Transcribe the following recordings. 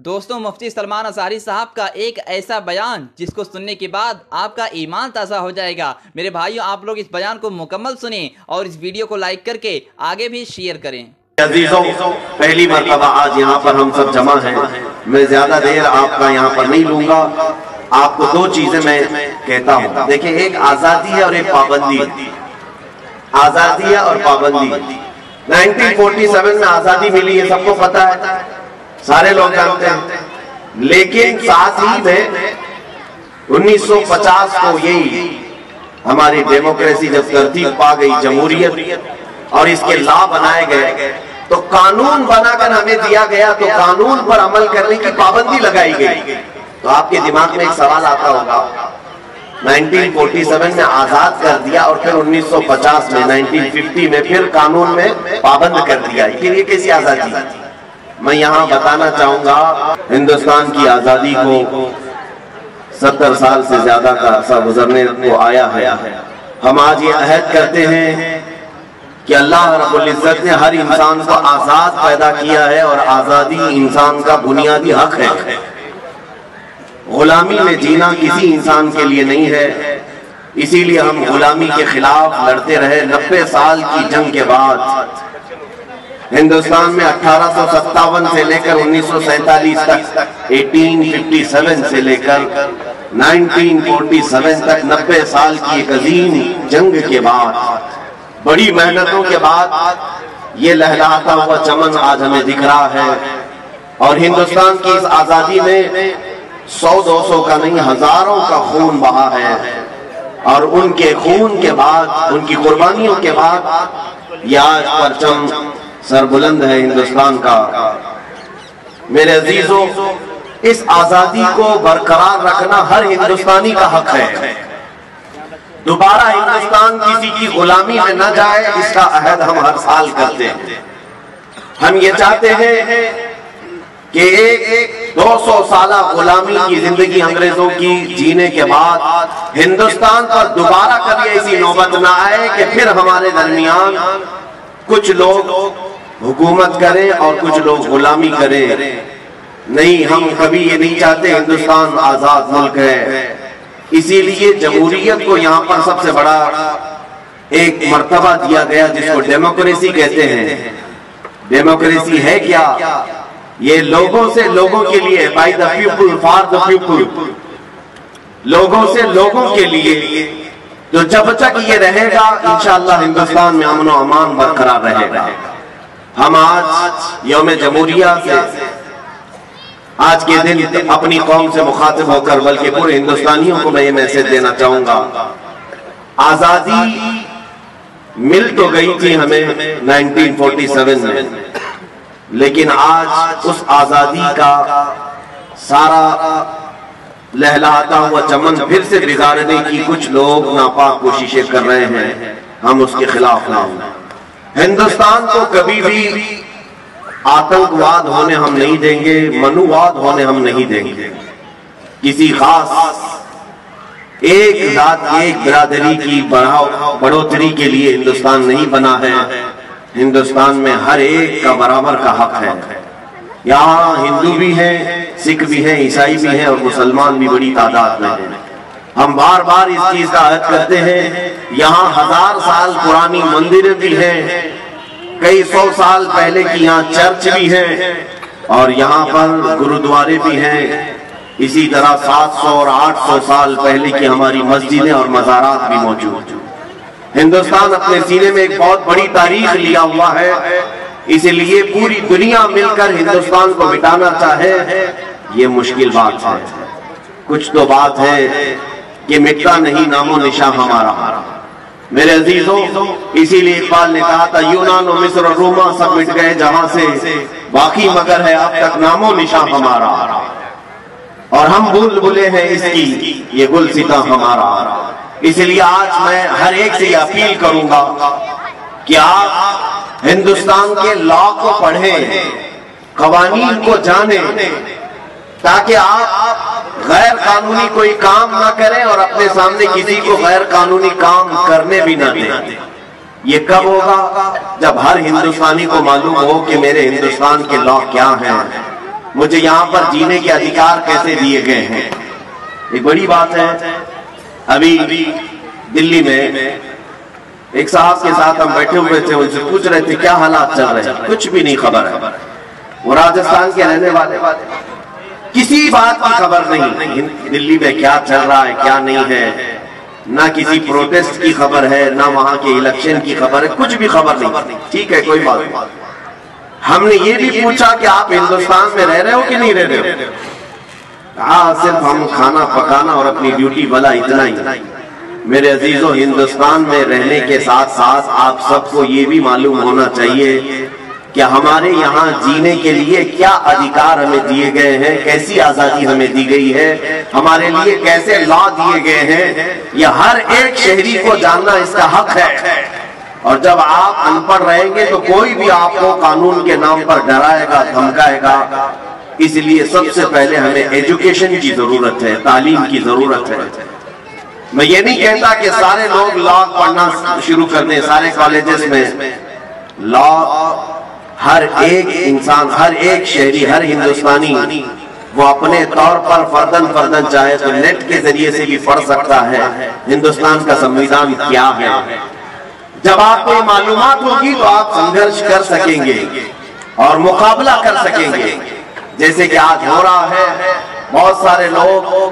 دوستوں، مفتی سلمان اظہری صاحب کا ایک ایسا بیان جس کو سننے کے بعد آپ کا ایمان تازہ ہو جائے گا۔ میرے بھائیوں، آپ لوگ اس بیان کو مکمل سنیں اور اس ویڈیو کو لائک کر کے آگے بھی شیئر کریں۔ عزیزوں، پہلی مرتبہ آج یہاں پر ہم سب جمع ہیں۔ میں زیادہ دیر آپ کا یہاں پر نہیں لوں گا۔ آپ کو دو چیزیں میں کہتا ہوں، دیکھیں، ایک آزادی ہے اور ایک پابندی ہے۔ آزادی ہے اور پابندی۔ 1947 میں آزادی ملی ہے، سب کو پتا ہے، سارے لوگ جانتے ہیں۔ لیکن ساتھ ہی میں 1950 کو یہی ہماری ڈیموکریسی جب ترتیب پا گئی، جمہوریت، اور اس کے لا بنائے گئے، تو قانون بنا کر ہمیں دیا گیا، تو قانون پر عمل کرنے کی پابندی لگائی گئی۔ تو آپ کے دماغ میں ایک سوال آتا ہوگا، 1947 میں آزاد کر دیا اور پھر 1950 میں 1950 میں پھر قانون میں پابند کر دیا، پھر یہ کیسی آزادی؟ میں یہاں بتانا چاہوں گا، ہندوستان کی آزادی کو 70 سال سے زیادہ کا عرصہ گزرنے کو آیا ہے۔ ہم آج یہ عہد کرتے ہیں کہ اللہ رب العزت نے ہر انسان کو آزاد پیدا کیا ہے، اور آزادی انسان کا بنیادی حق ہے۔ غلامی میں جینا کسی انسان کے لیے نہیں ہے، اسی لیے ہم غلامی کے خلاف لڑتے رہے۔ 90 سال کی جنگ کے بعد ہندوستان میں 1857 سے لے کر 1947 تک، 1857 سے لے کر 1947 تک 90 سال کی ایک عظیم جنگ کے بعد، بڑی محنتوں کے بعد، یہ لہلاتا ہوا چمن آج ہمیں دکھ رہا ہے۔ اور ہندوستان کی اس آزادی میں 100-200 کا نہیں، ہزاروں کا خون بہا ہے، اور ان کے خون کے بعد، ان کی قربانیوں کے بعد یہ آج پرچم سربلند ہے ہندوستان کا۔ میرے عزیزوں، اس آزادی کو برقرار رکھنا ہر ہندوستانی کا حق ہے۔ دوبارہ ہندوستان کسی کی غلامی میں نہ جائے، اس کا عہد ہم ہر سال کرتے ہیں۔ ہم یہ چاہتے ہیں کہ ایک 200 سالہ غلامی کی زندگی انگریزوں کی جینے کے بعد ہندوستان پر دوبارہ کبھی ایسی نوبت نہ آئے کہ پھر ہمارے درمیان کچھ لوگ حکومت کریں اور کچھ لوگ غلامی کریں۔ نہیں، ہم کبھی یہ نہیں چاہتے۔ ہندوستان آزاد ملک ہے، اسی لیے جمہوریت کو یہاں پر سب سے بڑا ایک مرتبہ دیا گیا، جس کو ڈیموکریسی کہتے ہیں۔ ڈیموکریسی ہے کیا؟ یہ لوگوں سے لوگوں کے لیے، by the people for the people, لوگوں سے لوگوں کے لیے۔ تو جب تک یہ رہے گا، انشاءاللہ ہندوستان میں امن و امان برقرار رہے گا۔ ہم آج یوم جمہوریہ سے، آج کے دن اپنی قوم سے مخاطب ہو کر، بلکہ پورے ہندوستانیوں کو میں یہ میسج دینا چاہوں گا، آزادی مل تو گئی تھی ہمیں 1947 میں، لیکن آج اس آزادی کا سارا لہلاتا ہوا چمن پھر سے بگاڑنے کی کچھ لوگ ناپاک کوششیں کر رہے ہیں۔ ہم اس کے خلاف نہ ہوں۔ ہندوستان کو کبھی بھی آتنکواد ہونے ہم نہیں دیں گے، منوواد ہونے ہم نہیں دیں گے۔ کسی خاص ایک ذات، ایک برادری کی بڑھوتری کے لیے ہندوستان نہیں بنا ہے۔ ہندوستان میں ہر ایک کا برابر کا حق ہے۔ یہاں ہندو بھی ہیں، سکھ بھی ہیں، عیسائی بھی ہیں، اور مسلمان بھی بڑی تعداد میں ہیں۔ ہم بار بار اس چیز کا عہد کرتے ہیں۔ یہاں 1000 سال پرانی مندریں بھی ہیں، کئی 100 سال پہلے کی یہاں چرچ بھی ہیں، اور یہاں پر گرودوارے بھی ہیں۔ اسی طرح 700 اور 800 سال پہلے کی ہماری مسجدیں اور مزارات بھی موجود ہیں۔ ہندوستان اپنے سینے میں ایک بہت بڑی تاریخ لیا ہوا ہے، اس لیے پوری دنیا مل کر ہندوستان کو مٹانا چاہے، یہ مشکل بات ہے۔ کچھ تو بات ہے کہ مٹتا نہیں نام و نشان ہمارا۔ میرے عزیزوں، اسی لیے اقبال نے کہا تھا، یونان و مصر اور روما سب مٹ گئے جہاں سے، باقی مگر ہے اب تک نام و نشان ہمارا، اور ہم بھول بھلے ہیں اس کی یہ گلستاں ہمارا۔ اس لیے آج میں ہر ایک سے یہ اپیل کروں گا کہ آپ ہندوستان کے لا کو پڑھیں، قوانین کو جانیں، تاکہ آپ غیر قانونی کوئی کام نہ کریں اور اپنے سامنے کسی کو غیر قانونی کام کرنے بھی نہ دیں۔ یہ کب ہوگا؟ جب ہر ہندوستانی کو معلوم ہو کہ میرے ہندوستان کے لا کیا ہیں، مجھے یہاں پر جینے کے ادھیکار کیسے دیے گئے ہیں؟ ایک بڑی بات ہے، ابھی دلی میں ایک صاحب کے ساتھ ہم بیٹھے ہوئے تھے، ان سے پوچھ رہے تھے کیا حالات چل رہے ہیں، کچھ بھی نہیں خبر ہے. وہ راجستھان کے رہنے والے، کسی بات کی خبر نہیں دلی میں کیا چل رہا ہے کیا نہیں ہے، نہ کسی پروٹیسٹ کی خبر ہے، نہ وہاں کے الیکشن کی خبر ہے، کچھ بھی خبر نہیں. ٹھیک ہے کوئی بات نہیں. ہم نے یہ بھی پوچھا کہ آپ ہندوستان میں رہ رہے ہو کہ نہیں رہ رہے ہو؟ صرف ہم کھانا پکانا اور اپنی ڈیوٹی والا اتنا ہی. میرے عزیزو، ہندوستان میں رہنے کے ساتھ ساتھ آپ سب کو یہ بھی معلوم ہونا چاہیے کہ ہمارے یہاں جینے کے لیے کیا ادھیکار ہمیں دیے گئے ہیں، کیسی آزادی ہمیں دی گئی ہے، ہمارے لیے کیسے لا دیے گئے ہیں. یہ ہر ایک شہری کو جاننا اس کا حق ہے. اور جب آپ ان پڑھ رہیں گے تو کوئی بھی آپ کو قانون کے نام پر ڈرائے گا، دھمکائے گا. اس لیے سب سے پہلے ہمیں ایجوکیشن کی ضرورت ہے، تعلیم کی ضرورت ہے. میں یہ نہیں کہتا کہ سارے لوگ لا پڑھنا شروع کر دیں، سارے کالجز میں لا. ہر ایک انسان، ہر ایک شہری، ہر ہندوستانی وہ اپنے طور پر فردن چاہے تو نیٹ کے ذریعے سے بھی پڑھ سکتا ہے ہندوستان کا سمویدھان کیا ہے. جب آپ کو معلومات ہوگی تو آپ سنگھرش کر سکیں گے اور مقابلہ کر سکیں گے. جیسے کہ آج ہو رہا ہے، بہت سارے لوگ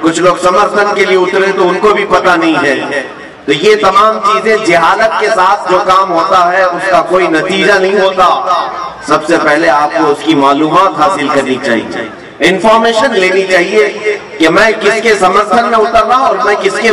کچھ لوگ سمرتھن کے لیے اترے تو ان کو بھی پتہ نہیں ہے. تو یہ تمام چیزیں جہالت کے ساتھ جو کام ہوتا ہے اس کا کوئی نتیجہ نہیں ہوتا. سب سے پہلے آپ کو اس کی معلومات حاصل کرنی چاہیے، انفارمیشن لینی چاہیے کہ میں کس کے سمرتھن میں اتر رہا اور میں کس کے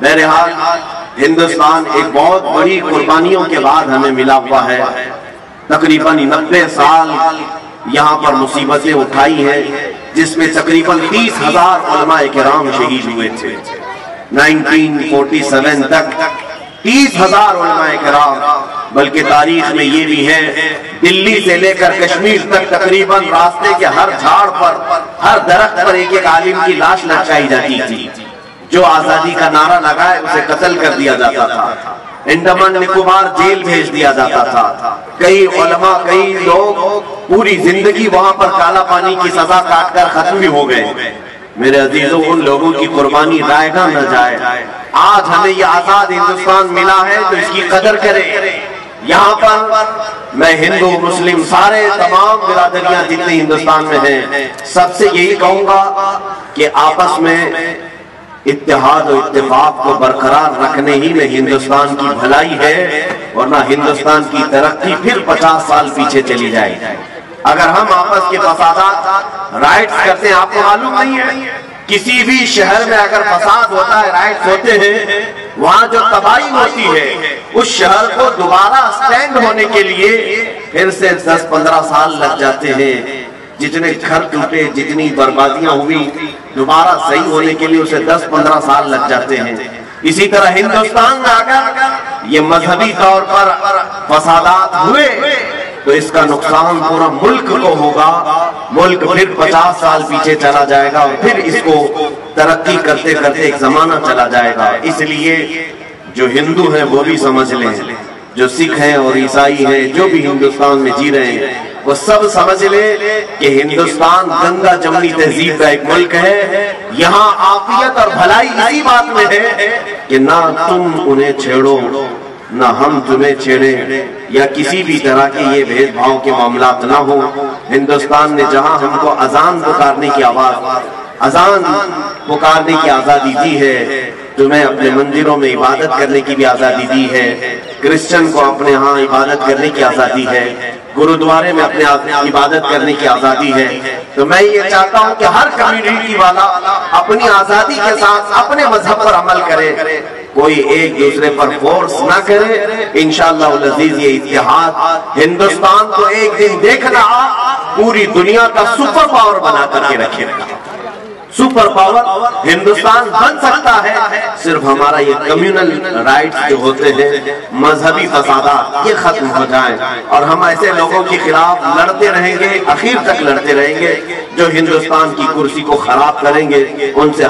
بہرحال ہندوستان ایک بہت بڑی قربانیوں کے بعد ہمیں ملا ہوا ہے. تقریباً 90 سال یہاں پر مصیبتیں اٹھائی ہیں، جس میں تقریباً 30,000 علماء کرام شہید ہوئے تھے. 1947 تک 30,000 علماء کرام. بلکہ تاریخ میں یہ بھی ہے دلی سے لے کر کشمیر تک تقریباً راستے کے ہر جھاڑ پر، ہر درخت پر ایک ایک عالم کی لاش لٹکائی جاتی تھی. جو آزادی کا نعرہ لگائے اسے قتل کر دیا جاتا تھا، انڈمان نکوبار جیل بھیج دیا جاتا تھا. کئی علماء، کئی لوگ پوری زندگی وہاں پر کالا پانی کی سزا کاٹ کر ختم بھی ہو گئے. میرے عزیزوں، ان لوگوں کی قربانی رائے گاہ نہ جائے. آج ہمیں یہ آزاد ہندوستان ملا ہے تو اس کی قدر کرے. یہاں پر میں ہندو مسلم سارے تمام برادریاں جتنے ہندوستان میں ہیں سب سے یہی کہوں گا کہ آپس میں اتحاد و اتفاق کو برقرار رکھنے ہی میں ہندوستان کی بھلائی ہے، ورنہ ہندوستان کی ترقی پھر 50 سال پیچھے چلی جائے. اگر ہم آپس کے فسادات رائٹس کرتے ہیں، آپ کو معلوم نہیں ہے کسی بھی شہر میں اگر فساد ہوتا ہے، رائٹس ہوتے ہیں، وہاں جو تباہی ہوتی ہے اس شہر کو دوبارہ سٹینڈ ہونے کے لیے پھر سے 10-15 سال لگ جاتے ہیں. جتنے گھر ٹوٹے، جتنی بربادیاں ہوئی، دوبارہ صحیح ہونے کے لیے اسے 10-15 سال لگ جاتے ہیں. اسی طرح ہندوستان میں اگر یہ مذہبی طور پر فسادات ہوئے تو اس کا نقصان پورا ملک کو ہوگا. ملک پھر 50 سال پیچھے چلا جائے گا اور پھر اس کو ترقی کرتے کرتے ایک زمانہ چلا جائے گا. اس لیے جو ہندو ہیں وہ بھی سمجھ لیں، جو سکھ ہیں اور عیسائی ہیں جو بھی ہندوستان میں جی رہے ہیں وہ سب سمجھ لیں کہ ہندوستان گنگا جمنی تہذیب کا ایک ملک ہے. یہاں عافیت اور بھلائی اسی بات میں ہے کہ نہ تم انہیں چھیڑو نہ ہم تمہیں چھیڑیں، یا کسی بھی طرح کے یہ بھید بھاؤ کے معاملات نہ ہو. ہندوستان نے جہاں ہم کو اذان پکارنے کی اذان پکارنے کی آزادی دی ہے، تمہیں اپنے مندروں میں عبادت کرنے کی بھی آزادی دی ہے، کرسچن کو اپنے ہاں عبادت کرنے کی آزادی ہے، گرودوارے میں اپنے عبادت کرنے کی آزادی ہے. تو میں یہ چاہتا ہوں کہ ہر کمیونٹی والا اپنی آزادی کے ساتھ اپنے مذہب پر عمل کرے، کوئی ایک دوسرے پر فورس نہ کرے. انشاءاللہ العزیز یہ اتحاد ہندوستان کو ایک دن دیکھنا پوری دنیا کا سپر پاور بنا کر کے رکھے گا. سپر پاور ہندوستان بن سکتا ہے صرف ہمارا یہ کمیونل رائٹس جو ہوتے ہیں، مذہبی فسادات یہ ختم ہو جائیں اور ہم ایسے لوگوں کے خلاف لڑتے رہیں گے، اخیر تک لڑتے رہیں گے جو ہندوستان کی کرسی کو خراب کریں گے. ان سے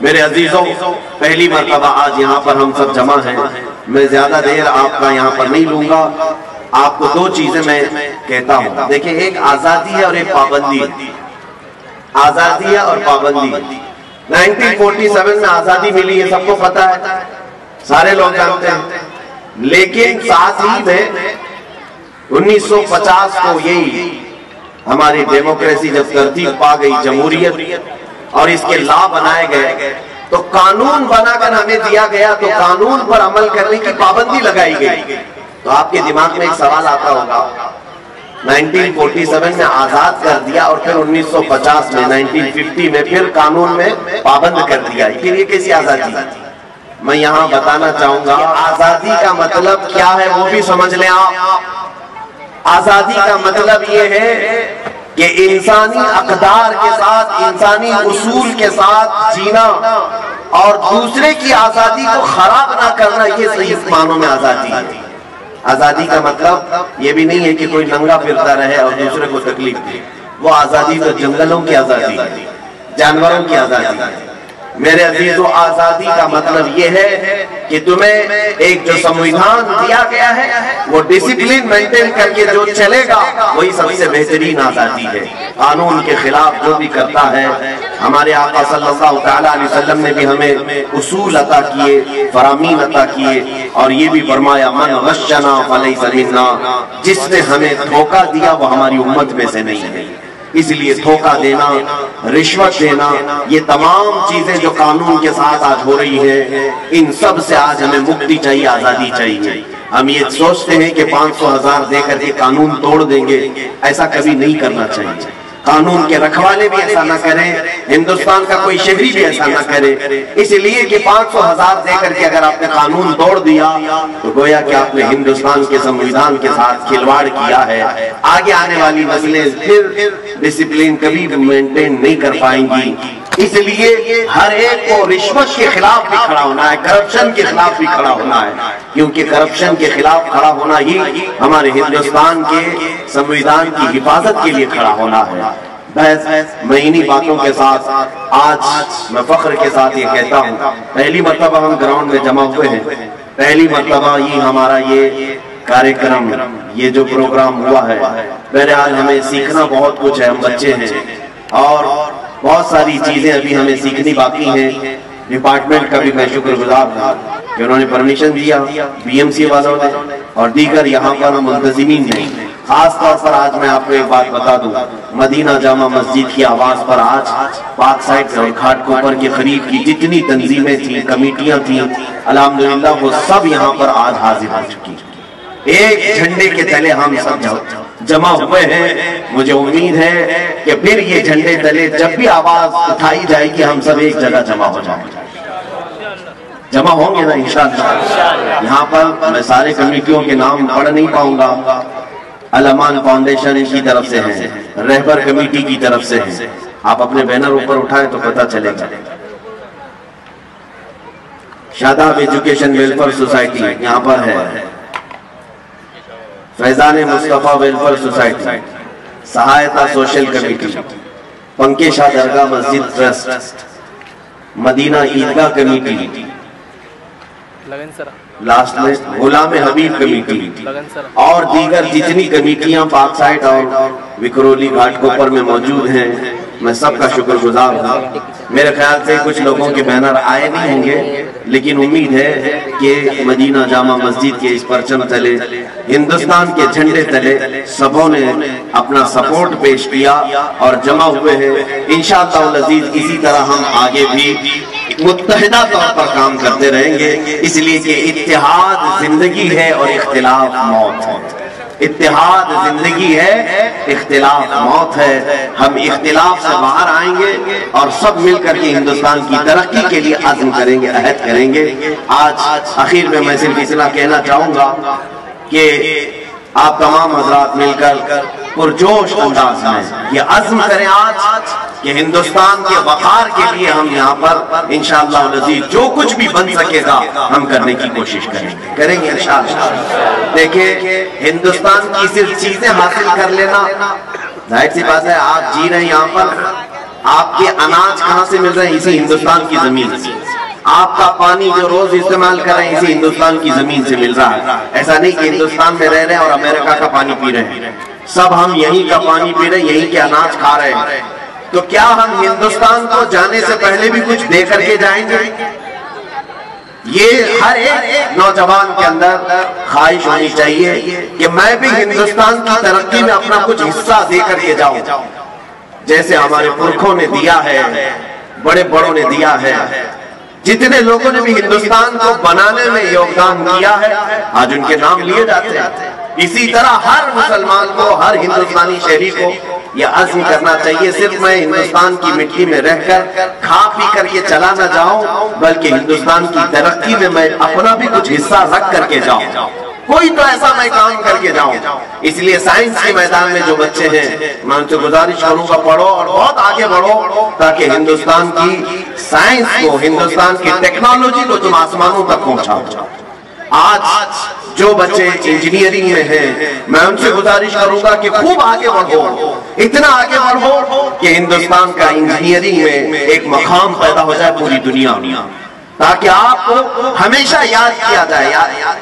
میرے عزیزوں، پہلی مرتبہ آج یہاں پر ہم سب جمع ہیں. میں زیادہ دیر آپ کا یہاں پر نہیں لوں گا. آپ کو دو چیزیں میں کہتا ہوں. دیکھیں، ایک آزادی ہے اور ایک پابندی ہے. آزادی ہے اور پابندی. 1947 میں آزادی ملی، یہ سب کو پتا ہے، سارے لوگ جانتے ہیں. لیکن ساتھ ہی میں 1950 کو یہی ہماری ڈیموکریسی جب ترتیب پا گئی، جمہوریت، اور اس کے لا بنائے گئے، تو قانون بنا کر ہمیں دیا گیا، تو قانون پر عمل کرنے کی پابندی لگائی گئی. تو آپ کے دماغ میں ایک سوال آتا ہوگا، 1947 میں آزاد کر دیا اور پھر 1950 میں 1950 میں پھر قانون میں پابند کر دیا، پھر یہ کیسی آزادی؟ میں یہاں بتانا چاہوں گا آزادی کا مطلب کیا ہے، وہ بھی سمجھ لیں آپ. آزادی کا مطلب یہ ہے کہ انسانی اقدار کے ساتھ، انسانی اصول کے ساتھ جینا اور دوسرے کی آزادی کو خراب نہ کرنا، یہ صحیح معنوں میں آزادی ہے. آزادی کا مطلب یہ بھی نہیں ہے کہ کوئی ننگا پھرتا رہے اور دوسرے کو تکلیف دے. وہ آزادی تو جنگلوں کی آزادی ہے، جانوروں کی آزادی ہے. میرے عزیزو، آزادی کا مطلب یہ ہے کہ تمہیں ایک جو سمویدھان دیا گیا ہے وہ ڈسپلن مینٹین کر کے جو چلے گا وہی سب سے بہترین آزادی ہے. قانون کے خلاف جو بھی کرتا ہے، ہمارے آقا صلی اللہ تعالیٰ علیہ وسلم نے بھی ہمیں اصول عطا کیے، فرامین عطا کیے، اور یہ بھی فرمایا من غشنا فلیس منا، جس نے ہمیں دھوکہ دیا وہ ہماری امت میں سے نہیں ہے. اس لیے دھوکہ دینا، رشوت دینا، یہ تمام چیزیں جو قانون کے ساتھ آج ہو رہی ہیں، ان سب سے آج ہمیں مکتی چاہیے، آزادی چاہیے. ہم یہ سوچتے ہیں کہ 500,000 دے کر کے قانون توڑ دیں گے، ایسا کبھی نہیں کرنا چاہیے. قانون کے رکھوالے بھی ایسا نہ کریں، ہندوستان کا کوئی شہری بھی ایسا نہ کرے. اس لیے کہ 500,000 دے کر کے اگر آپ نے قانون توڑ دیا تو گویا کہ آپ نے ہندوستان کے سمویدھان کے ساتھ کھلواڑ کیا ہے. آگے آنے والی نسلیں پھر ڈسپلن کبھی مینٹین نہیں کر پائیں گی. اس لیے ہر ایک کو رشوت کے خلاف بھی کھڑا ہونا ہے، کرپشن کے خلاف بھی کھڑا ہونا ہے، کیونکہ کرپشن کے خلاف کھڑا ہونا ہی ہمارے ہندوستان کے سمویدھان کی حفاظت کے لیے کھڑا ہونا ہے. بس میں انہی باتوں کے ساتھ آج میں فخر کے ساتھ یہ کہتا ہوں، پہلی مرتبہ ہم گراؤنڈ میں جمع ہوئے ہیں. پہلی مرتبہ یہ ہمارا یہ کارکرم، یہ جو پروگرام ہوا ہے، بہرحال ہمیں سیکھنا بہت کچھ ہے. ہم بچے ہیں اور بہت ساری چیزیں ابھی ہمیں سیکھنی باقی ہیں. ڈپارٹمنٹ کا بھی میں شکر گزار ہوں کہ انہوں نے پرمیشن دیا، بی ایم سی والوں نے اور دیگر یہاں پر منتظمین نے. خاص طور پر آج میں آپ کو ایک بات بتا دوں، مدینہ جامع مسجد کی آواز پر آج پاک سائٹ اور گھاٹ کوپر کے قریب کی جتنی تنظیمیں تھیں، کمیٹیاں تھیں، الحمدللہ وہ سب یہاں پر آج حاضر ہو چکی. ایک جھنڈے کے تلے ہم سب جمع ہوئے ہیں. مجھے امید ہے کہ پھر یہ جھنڈے تلے جب بھی آواز اٹھائی جائے گی ہم سب ایک جگہ جمع ہو جائیں گے. جمع ہوں گے نا انشاءاللہ. یہاں پر میں سارے کمیٹیوں کے نام پڑھ نہیں پاؤں گا. الامان فاؤنڈیشن کی طرف سے ہے، رہبر کمیٹی کی طرف سے ہے. آپ اپنے بینر اوپر اٹھائیں تو پتہ چلے گا. شاداب ایجوکیشن ویلفیئر سوسائٹی یہاں پر ہے، فیضان مصطفیٰ ویلفیئر سوسائٹی، سہایتا سوشل کمیٹی، پنکے شاہ درگاہ مسجد ٹرسٹ، مدینہ عیدگاہ کمیٹی، لاسٹ میں غلام حبیب کمیٹی اور دیگر جتنی کمیٹیاں پاک سائٹ اور وکرولی گھاٹ کوپر میں موجود ہیں، میں سب کا شکر گزار ہوں. میرے خیال سے کچھ لوگوں کے بینر آئے نہیں ہوں گے، لیکن امید ہے کہ مدینہ جامع مسجد کے اس پرچم تلے، ہندوستان کے جھنڈے تلے سبوں نے اپنا سپورٹ پیش کیا اور جمع ہوئے ہیں. انشاءاللہ العزیز اسی طرح ہم آگے بھی متحدہ طور پر کام کرتے رہیں گے، اس لیے کہ اتحاد زندگی ہے اور اختلاف موت ہے. اتحاد زندگی ہے، اختلاف موت ہے. ہم اختلاف سے باہر آئیں گے اور سب مل کر کے ہندوستان کی ترقی کے لیے عزم کریں گے، عہد کریں گے. آج اخیر میں صرف اتنا کہنا چاہوں گا کہ آپ تمام حضرات مل کر پرجوش انداز میں یہ عزم کریں آج کہ ہندوستان کے وقار کے لیے ہم یہاں پر انشاءاللہ العزیز جو کچھ بھی بن سکے گا ہم کرنے کی کوشش کریں گے انشاءاللہ. دیکھیں ہندوستان کی صرف چیزیں حاصل کر لینا ظاہر سی بات ہے، آپ جی رہے ہیں یہاں پر، آپ کے اناج کہاں سے مل رہے ہیں؟ اسی ہندوستان کی زمین سے. آپ کا پانی جو روز استعمال کر رہے ہیں اسی ہندوستان کی زمین سے مل رہا ہے. ایسا نہیں کہ ہندوستان میں رہ رہے ہیں اور امریکہ کا پانی پی رہے ہیں. سب ہم یہیں کا پانی پی رہے ہیں, یہیں کے اناج کھا رہے ہیں. تو کیا ہم ہندوستان کو جانے سے پہلے بھی کچھ دے کر کے جائیں گے؟ یہ ہر ایک نوجوان کے اندر خواہش ہونی چاہیے کہ میں بھی ہندوستان کی ترقی میں اپنا کچھ حصہ دے کر کے جاؤں, جیسے ہمارے پرکھوں نے دیا ہے, بڑے بڑوں نے دیا ہے. جتنے لوگوں نے بھی ہندوستان کو بنانے میں یوگدان کیا ہے آج ان کے نام لیے جاتے ہیں. اسی طرح ہر مسلمان کو, ہر ہندوستانی شہری کو یہ عزم کرنا چاہیے, صرف میں ہندوستان کی مٹی میں رہ کر کھا پی کر کے چلا نہ جاؤں, بلکہ ہندوستان کی ترقی میں میں اپنا بھی کچھ حصہ رکھ کر کے جاؤں. کوئی تو ایسا میں کام کر کے جاؤں. اس لیے سائنس کے میدان میں جو بچے ہیں میں ان سے گزارش کروں گا پڑھو اور بہت آگے بڑھو, تاکہ ہندوستان کی سائنس کو, ہندوستان کی ٹیکنالوجی کو تم آسمانوں تک پہنچاؤ. آج جو بچے انجینئرنگ میں ہیں میں ان سے گزارش کروں گا کہ خوب آگے بڑھو, اتنا آگے بڑھو کہ ہندوستان کا انجینئرنگ میں ایک مقام پیدا ہو جائے پوری دنیا میں, تاکہ آپ کو ہمیشہ یاد کیا جائے.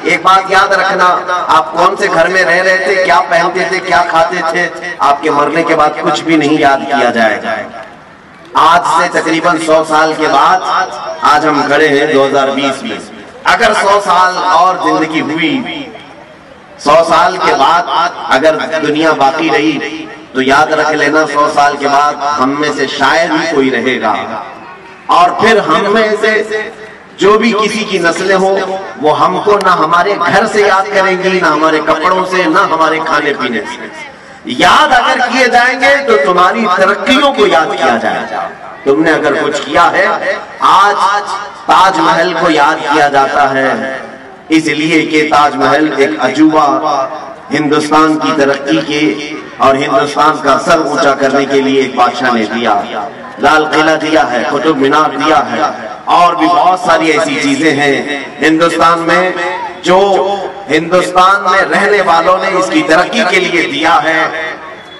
ایک بات یاد رکھنا, آپ کون سے گھر میں رہ رہے تھے, کیا پہنتے تھے, کیا کھاتے تھے, آپ کے مرنے کے بعد کچھ بھی نہیں یاد کیا جائے گا. آج سے تقریباً 100 سال کے بعد آج ہم کھڑے ہیں 2020 میں. اگر 100 سال اور زندگی ہوئی, 100 سال کے بعد اگر دنیا باقی رہی تو یاد رکھ لینا 100 سال کے بعد ہم میں سے شاید ہی کوئی رہے گا, اور پھر ہم میں سے جو بھی کسی کی نسلیں ہوں وہ ہم کو نہ ہمارے گھر سے یاد کریں گی, نہ ہمارے کپڑوں سے, نہ ہمارے کھانے پینے سے. یاد اگر کیے جائیں گے تو تمہاری ترقیوں کو یاد کیا جائے گا. تم نے اگر کچھ کیا ہے, آج تاج محل کو یاد کیا جاتا ہے اس لیے کہ تاج محل ایک عجوبہ ہندوستان کی ترقی کے اور ہندوستان کا سر اونچا کرنے کے لیے ایک بادشاہ نے دیا. لال قلعہ دیا ہے, قطب مینار دیا ہے, اور بھی بہت ساری ایسی چیزیں ہیں ہندوستان میں جو ہندوستان میں رہنے والوں نے اس کی ترقی کے لیے دیا ہے.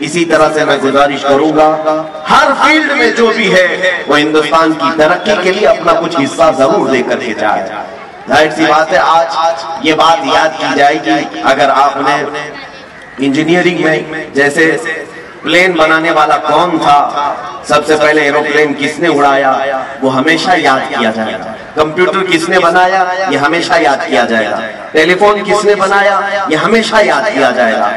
اسی طرح سے میں گزارش کروں گا ہر فیلڈ میں جو بھی ہے وہ ہندوستان کی ترقی کے لیے اپنا کچھ حصہ ضرور دے کر کے جائے. ظاہر سی بات ہے آج یہ بات یاد کی جائے گی. اگر آپ نے انجینئرنگ میں جیسے پلین بنانے والا کون تھا, سب سے پہلے ایروپلین کس نے اڑایا, وہ ہمیشہ یاد کیا جائے گا. کمپیوٹر کس نے بنایا, یہ ہمیشہ یاد کیا جائے گا. ٹیلی فون کس نے بنایا, یہ ہمیشہ یاد کیا جائے گا.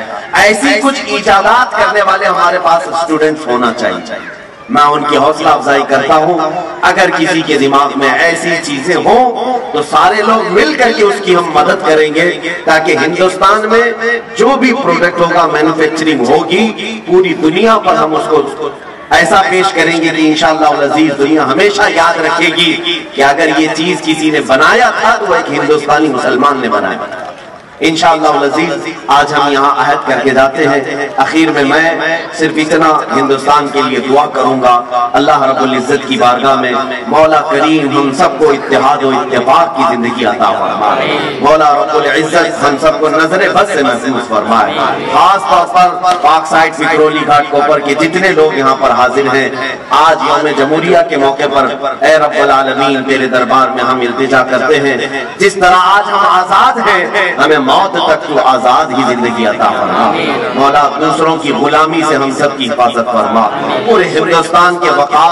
ایسی کچھ ایجادات کرنے والے ہمارے پاس اسٹوڈنٹس ہونا چاہیے. میں ان کی حوصلہ افزائی کرتا ہوں. اگر کسی کے دماغ میں ایسی چیزیں ہوں تو سارے لوگ مل کر کے اس کی ہم مدد کریں گے, تاکہ ہندوستان میں جو بھی پروڈکٹ ہوگا, مینوفیکچرنگ ہوگی, پوری دنیا پر ہم اس کو ایسا پیش کریں گے کہ انشاءاللہ العزیز دنیا ہمیشہ یاد رکھے گی کہ اگر یہ چیز کسی نے بنایا تھا تو وہ ایک ہندوستانی مسلمان نے بنایا تھا. انشاءاللہ العزیز آج ہم یہاں عہد کر کے جاتے ہیں. اخیر میں صرف اتنا ہندوستان کے لیے دعا کروں گا, اللہ رب العزت کی بارگاہ میں مولا کریم ہم سب کو اتحاد و اتفاق کی زندگی عطا فرمائے. مولا رب العزت ہم سب کو نظر بد سے محفوظ فرمائے. خاص طور پر پاک سائٹ فکرولی گھاٹ کوپر کے جتنے لوگ یہاں پر حاضر ہیں, آج یوم جمہوریہ کے موقع پر اے رب العالمین تیرے دربار میں ہم التجا کرتے ہیں, جس طرح آج ہم آزاد ہیں ہمیں موت تک تو آزاد ہی زندگی عطا فرما. مولا دوسروں کی غلامی سے ہم سب کی حفاظت فرما. پورے ہندوستان کے وقار